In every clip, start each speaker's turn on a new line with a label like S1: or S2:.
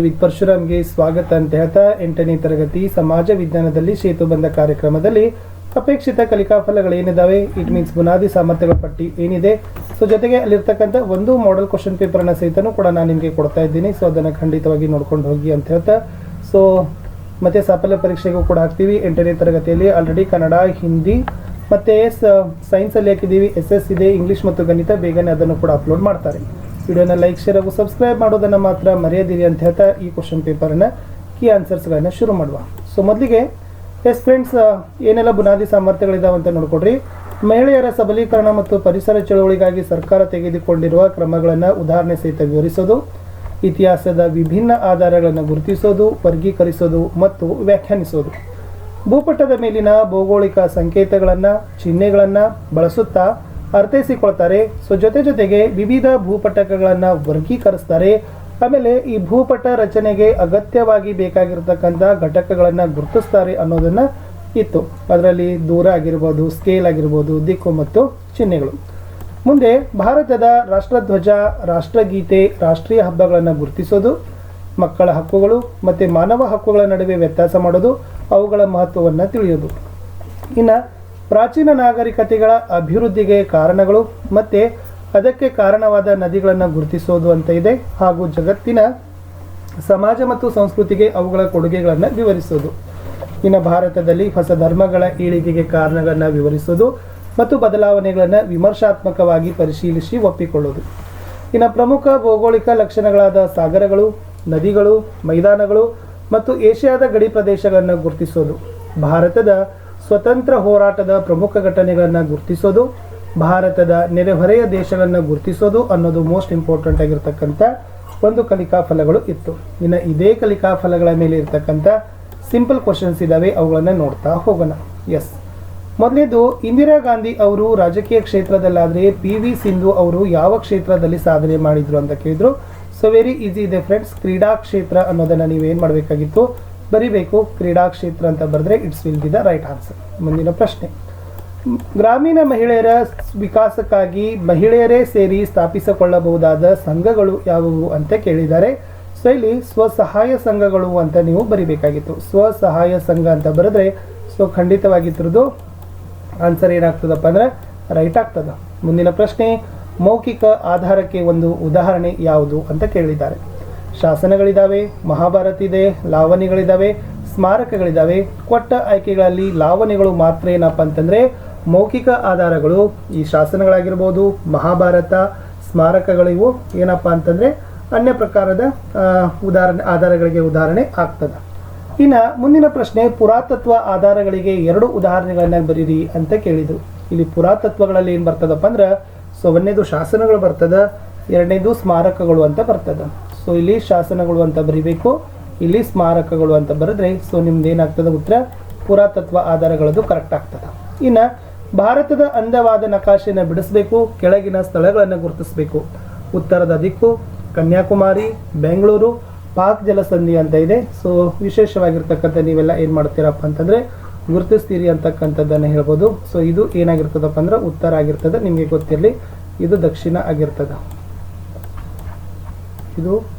S1: With ಪರಶುರಾಮ್ಗೆ ಸ್ವಾಗತ ಅಂತ ಹೇಳ್ತಾ 8ನೇ ತರಗತಿ ಸಮಾಜ ವಿಜ್ಞಾನದಲ್ಲಿ ಸೇತುಬಂಧ ಕಾರ್ಯಕ್ರಮದಲ್ಲಿ ಅಪೇಕ್ಷಿತ ಕಲಿಕಾ ಫಲಗಳು ಏನಿದಾವೆ, ಇಟ್ ಮೀನ್ಸ್ ಬುನಾದಿ ಸಾಮರ್ಥ್ಯಗಳ ಪಟ್ಟಿ ಏನಿದೆ, ಸೊ ಜೊತೆಗೆ ಅಲ್ಲಿರ್ತಕ್ಕಂಥ ಒಂದು ಮಾಡೆಲ್ ಕ್ವಶನ್ ಪೇಪರ್ನ ಸಹಿತನೂ ಕೂಡ ನಾನು ನಿಮಗೆ ಕೊಡ್ತಾ ಇದ್ದೀನಿ. ಸೊ ಅದನ್ನು ಖಂಡಿತವಾಗಿ ನೋಡ್ಕೊಂಡು ಹೋಗಿ ಅಂತ ಹೇಳ್ತಾ, ಸೊ ಮತ್ತೆ ಸಾಫಲ್ಯ ಪರೀಕ್ಷೆಗೂ ಕೂಡ ಹಾಕ್ತೀವಿ. 8ನೇ ತರಗತಿಯಲ್ಲಿ ಆಲ್ರೆಡಿ ಕನ್ನಡ, ಹಿಂದಿ ಮತ್ತು ಸೈನ್ಸಲ್ಲಿ ಹಾಕಿದ್ದೀವಿ, SS ಇದೆ, ಇಂಗ್ಲೀಷ್ ಮತ್ತು ಗಣಿತ ಬೇಗನೆ ಅದನ್ನು ಕೂಡ ಅಪ್ಲೋಡ್ ಮಾಡ್ತಾರೆ. ವಿಡಿಯೋನ ಲೈಕ್, ಶೇರ್ ಹಾಗೂ ಸಬ್ಸ್ಕ್ರೈಬ್ ಮಾಡೋದನ್ನು ಮಾತ್ರ ಮರೆಯದಿರಿ ಅಂತ ಹೇಳ್ತಾ ಈ ಕ್ವಶನ್ ಪೇಪರ್ನ ಕೀ ಆನ್ಸರ್ಸ್ಗಳನ್ನು ಶುರು ಮಾಡುವ. ಸೊ ಮೊದಲಿಗೆ ಫ್ರೆಂಡ್ಸ್, ಏನೆಲ್ಲ ಬುನಾದಿ ಸಾಮರ್ಥ್ಯಗಳಿದಾವೆ ಅಂತ ನೋಡ್ಕೊಡ್ರಿ. ಮಹಿಳೆಯರ ಸಬಲೀಕರಣ ಮತ್ತು ಪರಿಸರ ಚಳವಳಿಗಾಗಿ ಸರ್ಕಾರ ತೆಗೆದುಕೊಂಡಿರುವ ಕ್ರಮಗಳನ್ನು ಉದಾಹರಣೆ ಸಹಿತ ವಿವರಿಸೋದು, ಇತಿಹಾಸದ ವಿಭಿನ್ನ ಆಧಾರಗಳನ್ನು ಗುರುತಿಸೋದು, ವರ್ಗೀಕರಿಸೋದು ಮತ್ತು ವ್ಯಾಖ್ಯಾನಿಸೋದು, ಭೂಪಟದ ಮೇಲಿನ ಭೌಗೋಳಿಕ ಸಂಕೇತಗಳನ್ನು, ಚಿಹ್ನೆಗಳನ್ನು ಬಳಸುತ್ತಾ ಅರ್ಥೈಸಿಕೊಳ್ತಾರೆ. ಸೊ ಜೊತೆಗೆ ವಿವಿಧ ಭೂಪಟಕಗಳನ್ನು ವರ್ಗೀಕರಿಸ್ತಾರೆ. ಆಮೇಲೆ ಈ ಭೂಪಟ ರಚನೆಗೆ ಅಗತ್ಯವಾಗಿ ಬೇಕಾಗಿರ್ತಕ್ಕಂಥ ಘಟಕಗಳನ್ನು ಗುರುತಿಸ್ತಾರೆ ಅನ್ನೋದನ್ನು ಇತ್ತು. ಅದರಲ್ಲಿ ದೂರ ಆಗಿರ್ಬೋದು, ಸ್ಕೇಲ್ ಆಗಿರ್ಬೋದು, ದಿಕ್ಕು ಮತ್ತು ಚಿಹ್ನೆಗಳು. ಮುಂದೆ ಭಾರತದ ರಾಷ್ಟ್ರಧ್ವಜ, ರಾಷ್ಟ್ರಗೀತೆ, ರಾಷ್ಟ್ರೀಯ ಹಬ್ಬಗಳನ್ನು ಗುರುತಿಸೋದು, ಮಕ್ಕಳ ಹಕ್ಕುಗಳು ಮತ್ತು ಮಾನವ ಹಕ್ಕುಗಳ ನಡುವೆ ವ್ಯತ್ಯಾಸ ಮಾಡೋದು, ಅವುಗಳ ಮಹತ್ವವನ್ನು ತಿಳಿಯೋದು. ಇನ್ನು ಪ್ರಾಚೀನ ನಾಗರಿಕತೆಗಳ ಅಭಿವೃದ್ಧಿಗೆ ಕಾರಣಗಳು ಮತ್ತು ಅದಕ್ಕೆ ಕಾರಣವಾದ ನದಿಗಳನ್ನು ಗುರುತಿಸೋದು ಅಂತ ಇದೆ. ಹಾಗೂ ಜಗತ್ತಿನ ಸಮಾಜ ಮತ್ತು ಸಂಸ್ಕೃತಿಗೆ ಅವುಗಳ ಕೊಡುಗೆಗಳನ್ನು ವಿವರಿಸೋದು. ಇನ್ನು ಭಾರತದಲ್ಲಿ ಹೊಸ ಧರ್ಮಗಳ ಏಳಿಗೆಗೆ ಕಾರಣಗಳನ್ನು ವಿವರಿಸೋದು ಮತ್ತು ಬದಲಾವಣೆಗಳನ್ನು ವಿಮರ್ಶಾತ್ಮಕವಾಗಿ ಪರಿಶೀಲಿಸಿ ಒಪ್ಪಿಕೊಳ್ಳೋದು. ಇನ್ನು ಪ್ರಮುಖ ಭೌಗೋಳಿಕ ಲಕ್ಷಣಗಳಾದ ಸಾಗರಗಳು, ನದಿಗಳು, ಮೈದಾನಗಳು ಮತ್ತು ಏಷ್ಯಾದ ಗಡಿ ಪ್ರದೇಶಗಳನ್ನು ಗುರುತಿಸೋದು, ಭಾರತದ ಸ್ವತಂತ್ರ ಹೋರಾಟದ ಪ್ರಮುಖ ಘಟನೆಗಳನ್ನು ಗುರುತಿಸೋದು, ಭಾರತದ ನೆರೆಹೊರೆಯ ದೇಶಗಳನ್ನು ಗುರುತಿಸೋದು ಅನ್ನೋದು ಮೋಸ್ಟ್ ಇಂಪಾರ್ಟೆಂಟ್ ಆಗಿರ್ತಕ್ಕಂಥ ಒಂದು ಕಲಿಕಾ ಫಲಗಳು ಇತ್ತು. ಇನ್ನು ಇದೇ ಕಲಿಕಾ ಫಲಗಳ ಮೇಲೆ ಇರ್ತಕ್ಕಂಥ ಸಿಂಪಲ್ ಕ್ವಶನ್ಸ್ ಇದ್ದಾವೆ, ಅವುಗಳನ್ನು ನೋಡ್ತಾ ಹೋಗೋಣ. ಎಸ್, ಮೊದಲನೇದು, ಇಂದಿರಾ ಗಾಂಧಿ ಅವರು ರಾಜಕೀಯ ಕ್ಷೇತ್ರದಲ್ಲಾದರೆ PV ಸಿಂಧು ಅವರು ಯಾವ ಕ್ಷೇತ್ರದಲ್ಲಿ ಸಾಧನೆ ಮಾಡಿದ್ರು ಅಂತ ಕೇಳಿದ್ರು. ಸೊ ವೆರಿ ಈಸಿ ಇದೆ ಫ್ರೆಂಡ್ಸ್, ಕ್ರೀಡಾ ಕ್ಷೇತ್ರ ಅನ್ನೋದನ್ನು ನೀವೇನು ಮಾಡಬೇಕಾಗಿತ್ತು, ಬರಿಬೇಕು. ಕ್ರೀಡಾ ಕ್ಷೇತ್ರ ಅಂತ ಬರೆದ್ರೆ it's will be the right answer. ಮುಂದಿನ ಪ್ರಶ್ನೆ, ಗ್ರಾಮೀಣ ಮಹಿಳೆಯರ ವಿಕಾಸಕ್ಕಾಗಿ ಮಹಿಳೆಯರೇ ಸೇರಿ ಸ್ಥಾಪಿಸಿಕೊಳ್ಳಬಹುದಾದ ಸಂಘಗಳು ಯಾವುವು ಅಂತ ಕೇಳಿದ್ದಾರೆ. ಸೊ ಇಲ್ಲಿ ಸ್ವಸಹಾಯ ಸಂಘಗಳು ಅಂತ ನೀವು ಬರಿಬೇಕಾಗಿತ್ತು. ಸ್ವಸಹಾಯ ಸಂಘ ಅಂತ ಬರೆದ್ರೆ ಸೊ ಖಂಡಿತವಾಗಿತ್ತು ಆನ್ಸರ್ ಏನಾಗ್ತದಪ್ಪ ಅಂದರೆ ರೈಟ್ ಆಗ್ತದೆ. ಮುಂದಿನ ಪ್ರಶ್ನೆ, ಮೌಖಿಕ ಆಧಾರಕ್ಕೆ ಒಂದು ಉದಾಹರಣೆ ಯಾವುದು ಅಂತ ಕೇಳಿದ್ದಾರೆ. ಶಾಸನಗಳಿದ್ದಾವೆ, ಮಹಾಭಾರತ ಇದೆ, ಲಾವಣಿಗಳಿದ್ದಾವೆ, ಸ್ಮಾರಕಗಳಿದ್ದಾವೆ. ಕೊಟ್ಟ ಆಯ್ಕೆಗಳಲ್ಲಿ ಲಾವಣಿಗಳು ಮಾತ್ರ ಏನಪ್ಪ ಅಂತಂದರೆ ಮೌಖಿಕ ಆಧಾರಗಳು. ಈ ಶಾಸನಗಳಾಗಿರ್ಬೋದು, ಮಹಾಭಾರತ, ಸ್ಮಾರಕಗಳು ಇವು ಏನಪ್ಪ ಅಂತಂದರೆ ಅನ್ಯ ಪ್ರಕಾರದ ಆಧಾರಗಳಿಗೆ ಉದಾಹರಣೆ ಆಗ್ತದೆ. ಇನ್ನು ಮುಂದಿನ ಪ್ರಶ್ನೆ, ಪುರಾತತ್ವ ಆಧಾರಗಳಿಗೆ 2 ಉದಾಹರಣೆಗಳನ್ನು ಬರೀರಿ ಅಂತ ಕೇಳಿದರು. ಇಲ್ಲಿ ಪುರಾತತ್ವಗಳಲ್ಲಿ ಏನು ಬರ್ತದಪ್ಪ ಅಂದ್ರೆ, ಸೊ ಒಂದನೇದು ಶಾಸನಗಳು ಬರ್ತದೆ, ಎರಡನೇದು ಸ್ಮಾರಕಗಳು ಅಂತ ಬರ್ತದೆ. ಸೊ ಇಲ್ಲಿ ಶಾಸನಗಳು ಅಂತ ಬರೀಬೇಕು, ಇಲ್ಲಿ ಸ್ಮಾರಕಗಳು ಅಂತ ಬರೆದ್ರೆ ಸೊ ನಿಮ್ದು ಏನಾಗ್ತದೆ ಉತ್ತರ ಪುರಾತತ್ವ ಆಧಾರಗಳದ್ದು ಕರೆಕ್ಟ್ ಆಗ್ತದೆ. ಇನ್ನು ಭಾರತದ ಅಂದವಾದ ನಕಾಶೆಯನ್ನು ಬಿಡಿಸಬೇಕು, ಕೆಳಗಿನ ಸ್ಥಳಗಳನ್ನು ಗುರುತಿಸಬೇಕು. ಉತ್ತರದ ದಿಕ್ಕು ಕನ್ಯಾಕುಮಾರಿ, ಬೆಂಗಳೂರು, ಪಾಕ್ ಜಲಸಂಧಿ ಅಂತ ಇದೆ. ಸೊ ವಿಶೇಷವಾಗಿರ್ತಕ್ಕಂಥ ನೀವೆಲ್ಲ ಏನು ಮಾಡ್ತೀರಪ್ಪ ಅಂತಂದರೆ ಗುರುತಿಸ್ತೀರಿ ಅಂತಕ್ಕಂಥದ್ದನ್ನು ಹೇಳ್ಬೋದು. ಸೊ ಇದು ಏನಾಗಿರ್ತದಪ್ಪ ಅಂದ್ರೆ ಉತ್ತರ ಆಗಿರ್ತದೆ, ನಿಮಗೆ ಗೊತ್ತಿರಲಿ. ಇದು ದಕ್ಷಿಣ ಆಗಿರ್ತದೆ, ಇದು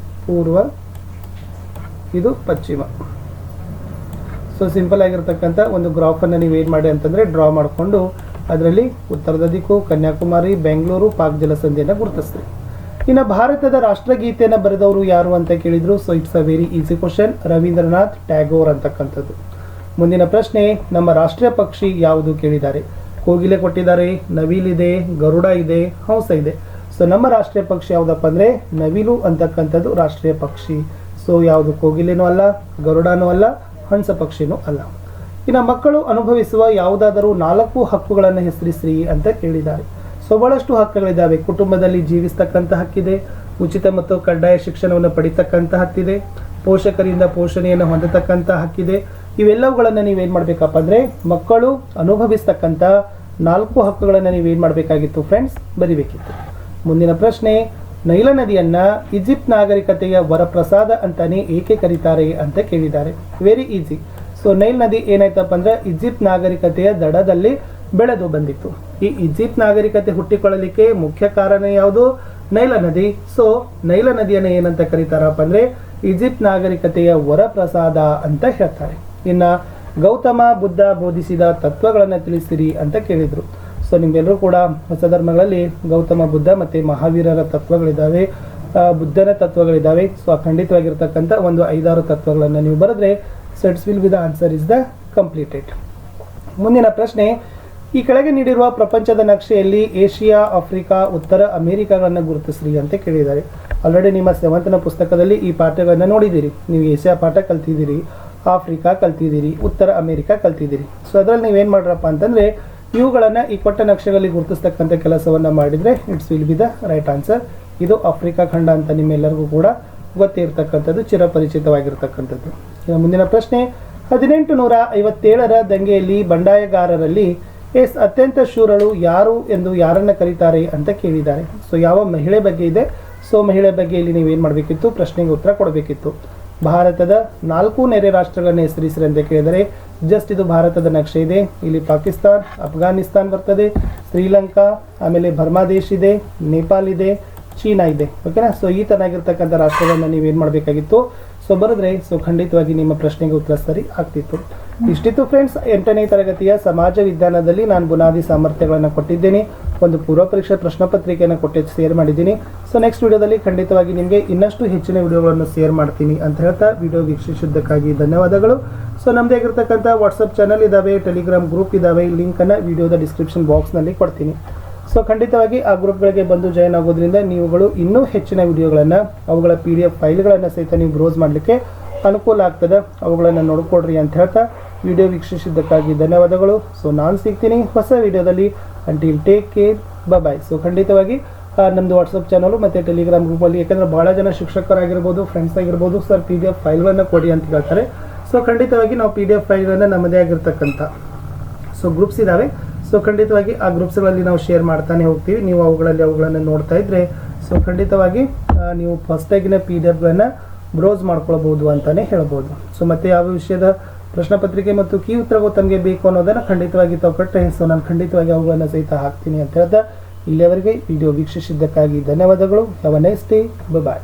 S1: ಪೂರ್ವ, ಇದು ಪಶ್ಚಿಮ. ಸೊ ಸಿಂಪಲ್ ಆಗಿರ್ತಕ್ಕಂಥ ಒಂದು ಗ್ರಾಫನ್ನು ನೀವು ಏನು ಮಾಡಿ ಅಂತಂದರೆ ಡ್ರಾ ಮಾಡಿಕೊಂಡು ಅದರಲ್ಲಿ ಉತ್ತರದ ದಿಕ್ಕು ಕನ್ಯಾಕುಮಾರಿ, ಬೆಂಗಳೂರು, ಪಾಕ್ ಜಲಸಂಧಿಯನ್ನು ಗುರುತಿಸ್ತೀರಿ. ಇನ್ನು ಭಾರತದ ರಾಷ್ಟ್ರಗೀತೆಯನ್ನು ಬರೆದವರು ಯಾರು ಅಂತ ಕೇಳಿದರು. So it's a very easy question, Rabindranath Tagore ಅಂತಕ್ಕಂಥದ್ದು. ಮುಂದಿನ ಪ್ರಶ್ನೆ, ನಮ್ಮ ರಾಷ್ಟ್ರೀಯ ಪಕ್ಷಿ ಯಾವುದು ಕೇಳಿದ್ದಾರೆ. ಕೋಗಿಲೆ ಕೊಟ್ಟಿದ್ದಾರೆ, ನವಿಲಿದೆ, ಗರುಡ ಇದೆ, ಹಂಸ ಇದೆ. ಸೊ ನಮ್ಮ ರಾಷ್ಟ್ರೀಯ ಪಕ್ಷಿ ಯಾವುದಪ್ಪ ಅಂದರೆ ನವಿಲು ಅಂತಕ್ಕಂಥದ್ದು ರಾಷ್ಟ್ರೀಯ ಪಕ್ಷಿ. ಸೊ ಯಾವುದು ಕೋಗಿಲೆನೂ ಅಲ್ಲ, ಗರುಡನೂ ಅಲ್ಲ, ಹಂಸ ಪಕ್ಷಿನೂ ಅಲ್ಲ. ಇನ್ನು ಮಕ್ಕಳು ಅನುಭವಿಸುವ ಯಾವುದಾದರೂ 4 ಹಕ್ಕುಗಳನ್ನು ಹೆಸರಿಸ್ರಿ ಅಂತ ಕೇಳಿದ್ದಾರೆ. ಸೊ ಬಹಳಷ್ಟು ಹಕ್ಕುಗಳಿದ್ದಾವೆ. ಕುಟುಂಬದಲ್ಲಿ ಜೀವಿಸ್ತಕ್ಕಂಥ ಹಕ್ಕಿದೆ, ಉಚಿತ ಮತ್ತು ಕಡ್ಡಾಯ ಶಿಕ್ಷಣವನ್ನು ಪಡಿತಕ್ಕಂಥ ಹಕ್ಕಿದೆ, ಪೋಷಕರಿಂದ ಪೋಷಣೆಯನ್ನು ಹೊಂದತಕ್ಕಂಥ ಹಕ್ಕಿದೆ. ಇವೆಲ್ಲವುಗಳನ್ನು ನೀವೇನು ಮಾಡಬೇಕಪ್ಪ ಅಂದರೆ ಮಕ್ಕಳು ಅನುಭವಿಸ್ತಕ್ಕಂಥ 4 ಹಕ್ಕುಗಳನ್ನು ನೀವೇನು ಮಾಡಬೇಕಾಗಿತ್ತು ಫ್ರೆಂಡ್ಸ್, ಬರಿಬೇಕಿತ್ತು. ಮುಂದಿನ ಪ್ರಶ್ನೆ, ನೈಲ ನದಿಯನ್ನು ಈಜಿಪ್ಟ್ ನಾಗರಿಕತೆಯ ವರಪ್ರಸಾದ ಅಂತಾನೆ ಏಕೆ ಕರೀತಾರೆ ಅಂತ ಕೇಳಿದ್ದಾರೆ. Very easy. ಸೊ ನೈಲ್ ನದಿ ಏನಾಯ್ತಪ್ಪ ಅಂದರೆ ಈಜಿಪ್ಟ್ ನಾಗರಿಕತೆಯ ದಡದಲ್ಲಿ ಬೆಳೆದು ಬಂದಿತ್ತು. ಈ ಈಜಿಪ್ಟ್ ನಾಗರಿಕತೆ ಹುಟ್ಟಿಕೊಳ್ಳಲಿಕ್ಕೆ ಮುಖ್ಯ ಕಾರಣ ಯಾವುದು? ನೈಲ ನದಿ. ಸೊ ನೈಲ ನದಿಯನ್ನು ಏನಂತ ಕರೀತಾರಪ್ಪ ಅಂದರೆ ಈಜಿಪ್ಟ್ ನಾಗರಿಕತೆಯ ವರಪ್ರಸಾದ ಅಂತ ಹೇಳ್ತಾರೆ. ಇನ್ನು ಗೌತಮ ಬುದ್ಧ ಬೋಧಿಸಿದ ತತ್ವಗಳನ್ನು ತಿಳಿಸಿರಿ ಅಂತ ಕೇಳಿದರು. ಸೊ ನಿಮ್ಗೆಲ್ಲರೂ ಕೂಡ ಹೊಸ ಧರ್ಮಗಳಲ್ಲಿ ಗೌತಮ ಬುದ್ಧ ಮತ್ತು ಮಹಾವೀರರ ತತ್ವಗಳಿದ್ದಾವೆ, ಬುದ್ಧನ ತತ್ವಗಳಿದ್ದಾವೆ. ಸೊ ಖಂಡಿತವಾಗಿರ್ತಕ್ಕಂಥ ಒಂದು 5-6 ತತ್ವಗಳನ್ನು ನೀವು ಬರೆದ್ರೆ so it's will be the answer is the completed. ಮುಂದಿನ ಪ್ರಶ್ನೆ, ಈ ಕೆಳಗೆ ನೀಡಿರುವ ಪ್ರಪಂಚದ ನಕ್ಷೆಯಲ್ಲಿ ಏಷ್ಯಾ, ಆಫ್ರಿಕಾ, ಉತ್ತರ ಅಮೆರಿಕಾಗಳನ್ನು ಗುರುತಿಸ್ರಿ ಅಂತ ಕೇಳಿದ್ದಾರೆ. ಆಲ್ರೆಡಿ ನಿಮ್ಮ 7th ಪುಸ್ತಕದಲ್ಲಿ ಈ ಪಾಠಗಳನ್ನು ನೋಡಿದ್ದೀರಿ. ನೀವು ಏಷ್ಯಾ ಪಾಠ ಕಲ್ತಿದ್ದೀರಿ, ಆಫ್ರಿಕಾ ಕಲ್ತಿದ್ದೀರಿ, ಉತ್ತರ ಅಮೆರಿಕಾ ಕಲ್ತಿದ್ದೀರಿ. ಸೊ ಅದರಲ್ಲಿ ನೀವೇನು ಮಾಡ್ರಪ್ಪ ಅಂತಂದರೆ ಇವುಗಳನ್ನು ಈ ಕೊಟ್ಟ ನಕ್ಷೆಗಳಲ್ಲಿ ಗುರುತಿಸ್ತಕ್ಕಂಥ ಕೆಲಸವನ್ನು ಮಾಡಿದರೆ it's will be the right answer. ಇದು ಆಫ್ರಿಕಾ ಖಂಡ ಅಂತ ನಿಮ್ಮೆಲ್ಲರಿಗೂ ಕೂಡ ಗೊತ್ತಿರ್ತಕ್ಕಂಥದ್ದು, ಚಿರಪರಿಚಿತವಾಗಿರ್ತಕ್ಕಂಥದ್ದು. ಮುಂದಿನ ಪ್ರಶ್ನೆ, 1857ರ ದಂಗೆಯಲ್ಲಿ ಬಂಡಾಯಗಾರರಲ್ಲಿ ಅತ್ಯಂತ ಶೂರಳು ಯಾರು ಎಂದು ಯಾರನ್ನು ಕರೀತಾರೆ ಅಂತ ಕೇಳಿದ್ದಾರೆ. ಸೊ ಯಾವ ಮಹಿಳೆ ಬಗ್ಗೆ ಇದೆ? ಸೊ ಮಹಿಳೆ ಬಗ್ಗೆ ಇಲ್ಲಿ ನೀವೇನು ಮಾಡಬೇಕಿತ್ತು, ಪ್ರಶ್ನೆಗೆ ಉತ್ತರ ಕೊಡಬೇಕಿತ್ತು. ಭಾರತದ 4 ನೆರೆ ರಾಷ್ಟ್ರಗಳನ್ನ ಹೆಸರಿಸಿರಿ ಅಂತ ಕೇಳಿದರೆ ಜಸ್ಟ್ ಇದು ಭಾರತದ ನಕ್ಷೆ ಇದೆ. ಇಲ್ಲಿ ಪಾಕಿಸ್ತಾನ್, ಅಫ್ಘಾನಿಸ್ತಾನ್ ಬರ್ತದೆ, ಶ್ರೀಲಂಕಾ, ಆಮೇಲೆ ಬರ್ಮಾದೇಶ್ ಇದೆ, ನೇಪಾಲ್ ಇದೆ, ಚೀನಾ ಇದೆ. ಓಕೆನಾ? ಸೊ ಈ ತರನಾಗಿರ್ತಕ್ಕಂಥ ರಾಷ್ಟ್ರಗಳನ್ನ ನೀವೇನು ಮಾಡಬೇಕಾಗಿತ್ತು, ಸೊ ಬರೆದ್ರೆ ಸೊ ಖಂಡಿತವಾಗಿ ನಿಮ್ಮ ಪ್ರಶ್ನೆಗೆ ಉತ್ತರ ಸರಿ ಆಗ್ತಿತ್ತು. ಇಷ್ಟಿತ್ತು ಫ್ರೆಂಡ್ಸ್ 8ನೇ ತರಗತಿಯ ಸಮಾಜ ವಿಜ್ಞಾನದಲ್ಲಿ ನಾನು ಬುನಾದಿ ಸಾಮರ್ಥ್ಯಗಳನ್ನು ಕೊಟ್ಟಿದ್ದೇನೆ. ಒಂದು ಪೂರ್ವ ಪರೀಕ್ಷೆ ಪ್ರಶ್ನೆ ಪತ್ರಿಕೆಯನ್ನು ಕೊಟ್ಟು ಶೇರ್ ಮಾಡಿದ್ದೀನಿ. ಸೊ ನೆಕ್ಸ್ಟ್ ವಿಡಿಯೋದಲ್ಲಿ ಖಂಡಿತವಾಗಿ ನಿಮಗೆ ಇನ್ನಷ್ಟು ಹೆಚ್ಚಿನ ವಿಡಿಯೋಗಳನ್ನು ಶೇರ್ ಮಾಡ್ತೀನಿ ಅಂತ ಹೇಳ್ತಾ ವಿಡಿಯೋ ವೀಕ್ಷಿಸಿದ್ದಕ್ಕಾಗಿ ಧನ್ಯವಾದಗಳು. ಸೊ ನಮ್ಮದೇ ಆಗಿರ್ತಕ್ಕಂಥ ವಾಟ್ಸಪ್ ಚಾನಲ್ ಇದ್ದಾವೆ, ಟೆಲಿಗ್ರಾಮ್ ಗ್ರೂಪ್ ಇದ್ದಾವೆ, ಲಿಂಕನ್ನು ವಿಡಿಯೋದ ಡಿಸ್ಕ್ರಿಪ್ಷನ್ ಬಾಕ್ಸ್ನಲ್ಲಿ ಕೊಡ್ತೀನಿ. ಸೊ ಖಂಡಿತವಾಗಿ ಆ ಗ್ರೂಪ್ಗಳಿಗೆ ಬಂದು ಜಾಯ್ನ್ ಆಗೋದ್ರಿಂದ ನೀವುಗಳು ಇನ್ನೂ ಹೆಚ್ಚಿನ ವಿಡಿಯೋಗಳನ್ನು, ಅವುಗಳ PDF ಫೈಲ್ಗಳನ್ನು ಸಹಿತ ನೀವು ಬ್ರೌಸ್ ಮಾಡಲಿಕ್ಕೆ ಅನುಕೂಲ ಆಗ್ತದೆ. ಅವುಗಳನ್ನು ನೋಡ್ಕೊಡ್ರಿ ಅಂತ ಹೇಳ್ತಾ ವಿಡಿಯೋ ವೀಕ್ಷಿಸಿದ್ದಕ್ಕಾಗಿ ಧನ್ಯವಾದಗಳು. ಸೊ ನಾನು ಸಿಗ್ತೀನಿ ಹೊಸ ವಿಡಿಯೋದಲ್ಲಿ. ಅಂಟಿಲ್ ಟೇಕ್ ಕೇರ್, ಬಾಯ್. ಸೊ ಖಂಡಿತವಾಗಿ ನಮ್ಮದು ವಾಟ್ಸಪ್ ಚಾನಲು ಮತ್ತು ಟೆಲಿಗ್ರಾಮ್ ಗ್ರೂಪಲ್ಲಿ, ಯಾಕಂದರೆ ಭಾಳ ಜನ ಶಿಕ್ಷಕರಾಗಿರ್ಬೋದು, ಫ್ರೆಂಡ್ಸ್ ಆಗಿರ್ಬೋದು, ಸರ್ PDF ಫೈಲ್ಗಳನ್ನು ಕೊಡಿ ಅಂತ ಹೇಳ್ತಾರೆ. ಸೊ ಖಂಡಿತವಾಗಿ ನಾವು PDF ಫೈಲ್ಗಳನ್ನು ನಮ್ಮದೇ ಆಗಿರ್ತಕ್ಕಂಥ ಸೊ ಗ್ರೂಪ್ಸ್ ಇದ್ದಾವೆ. ಸೊ ಖಂಡಿತವಾಗಿ ಆ ಗ್ರೂಪ್ಸ್ಗಳಲ್ಲಿ ನಾವು ಶೇರ್ ಮಾಡ್ತಾನೆ ಹೋಗ್ತೀವಿ. ನೀವು ಅವುಗಳನ್ನು ನೋಡ್ತಾ ಇದ್ದರೆ ಸೊ ಖಂಡಿತವಾಗಿ ನೀವು ಫಸ್ಟಾಗಿನ PDF ಬ್ರೌಸ್ ಮಾಡ್ಕೊಳ್ಬೋದು ಅಂತಲೇ ಹೇಳ್ಬೋದು. ಸೊ ಮತ್ತು ಯಾವ ವಿಷಯದ ಪ್ರಶ್ನೆ ಪತ್ರಿಕೆ ಮತ್ತು ಕೀ ಉತ್ತರಗಳು ತಮಗೆ ಬೇಕು ಅನ್ನೋದನ್ನು ಖಂಡಿತವಾಗಿ ತಗೊಟ್ಟರೆ ಸೊ ನಾನು ಖಂಡಿತವಾಗಿ ಅವುಗಳನ್ನು ಸಹಿತ ಹಾಕ್ತೀನಿ ಅಂತ ಹೇಳ್ತಾ ಇಲ್ಲಿಯವರೆಗೆ ವಿಡಿಯೋ ವೀಕ್ಷಿಸಿದ್ದಕ್ಕಾಗಿ ಧನ್ಯವಾದಗಳು. Have a nice day, bye.